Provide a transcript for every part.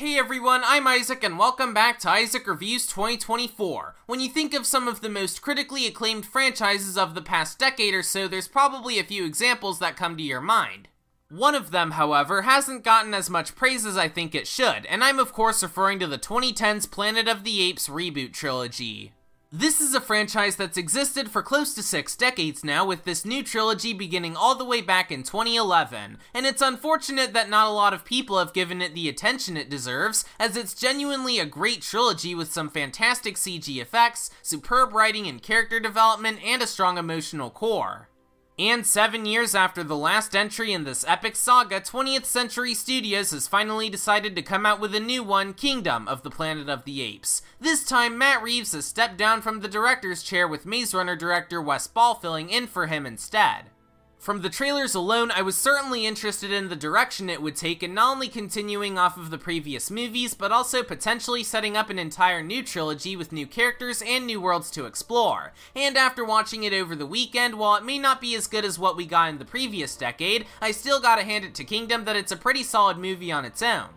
Hey everyone, I'm Isaac and welcome back to Isaac Reviews 2024. When you think of some of the most critically acclaimed franchises of the past decade or so, there's probably a few examples that come to your mind. One of them, however, hasn't gotten as much praise as I think it should, and I'm of course referring to the 2010's Planet of the Apes reboot trilogy. This is a franchise that's existed for close to 6 decades now, with this new trilogy beginning all the way back in 2011, and it's unfortunate that not a lot of people have given it the attention it deserves, as it's genuinely a great trilogy with some fantastic CG effects, superb writing and character development, and a strong emotional core. And 7 years after the last entry in this epic saga, 20th Century Studios has finally decided to come out with a new one, Kingdom of the Planet of the Apes. This time, Matt Reeves has stepped down from the director's chair, with Maze Runner director Wes Ball filling in for him instead. From the trailers alone, I was certainly interested in the direction it would take, and not only continuing off of the previous movies, but also potentially setting up an entire new trilogy with new characters and new worlds to explore. And after watching it over the weekend, while it may not be as good as what we got in the previous decade, I still gotta hand it to Kingdom that it's a pretty solid movie on its own.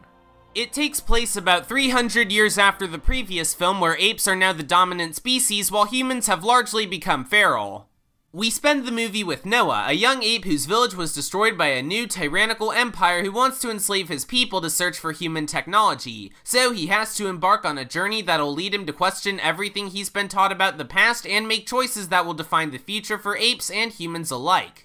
It takes place about 300 years after the previous film, where apes are now the dominant species while humans have largely become feral. We spend the movie with Noah, a young ape whose village was destroyed by a new tyrannical empire who wants to enslave his people to search for human technology, so he has to embark on a journey that'll lead him to question everything he's been taught about the past and make choices that will define the future for apes and humans alike.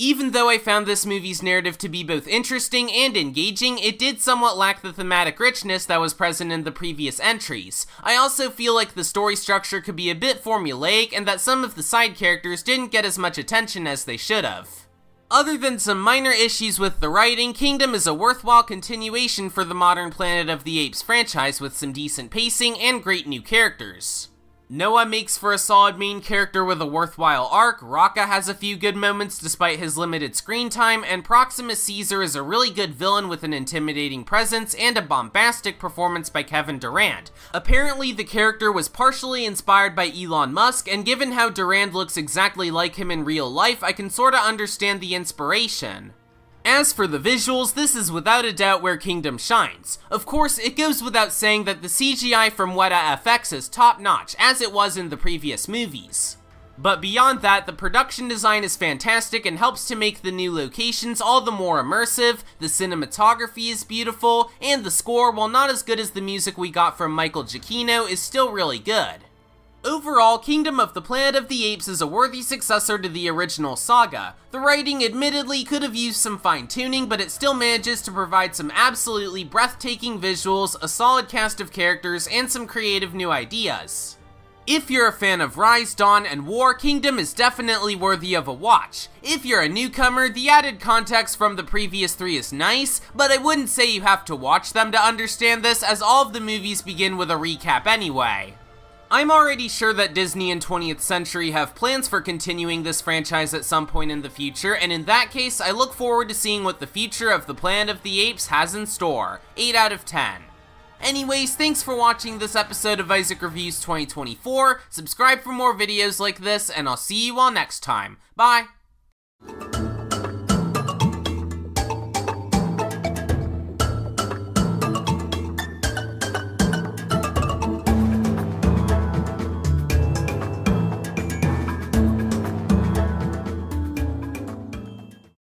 Even though I found this movie's narrative to be both interesting and engaging, it did somewhat lack the thematic richness that was present in the previous entries. I also feel like the story structure could be a bit formulaic and that some of the side characters didn't get as much attention as they should have. Other than some minor issues with the writing, Kingdom is a worthwhile continuation for the modern Planet of the Apes franchise with some decent pacing and great new characters. Noah makes for a solid main character with a worthwhile arc, Raka has a few good moments despite his limited screen time, and Proximus Caesar is a really good villain with an intimidating presence and a bombastic performance by Kevin Durand. Apparently the character was partially inspired by Elon Musk, and given how Durand looks exactly like him in real life, I can sorta understand the inspiration. As for the visuals, this is without a doubt where Kingdom shines. Of course, it goes without saying that the CGI from Weta FX is top-notch, as it was in the previous movies. But beyond that, the production design is fantastic and helps to make the new locations all the more immersive, the cinematography is beautiful, and the score, while not as good as the music we got from Michael Giacchino, is still really good. Overall, Kingdom of the Planet of the Apes is a worthy successor to the original saga. The writing admittedly could have used some fine-tuning, but it still manages to provide some absolutely breathtaking visuals, a solid cast of characters, and some creative new ideas. If you're a fan of Rise, Dawn, and War, Kingdom is definitely worthy of a watch. If you're a newcomer, the added context from the previous 3 is nice, but I wouldn't say you have to watch them to understand this, as all of the movies begin with a recap anyway. I'm already sure that Disney and 20th Century have plans for continuing this franchise at some point in the future, and in that case, I look forward to seeing what the future of the Planet of the Apes has in store. 8 out of 10. Anyways, thanks for watching this episode of Isaac Reviews 2024, subscribe for more videos like this, and I'll see you all next time. Bye!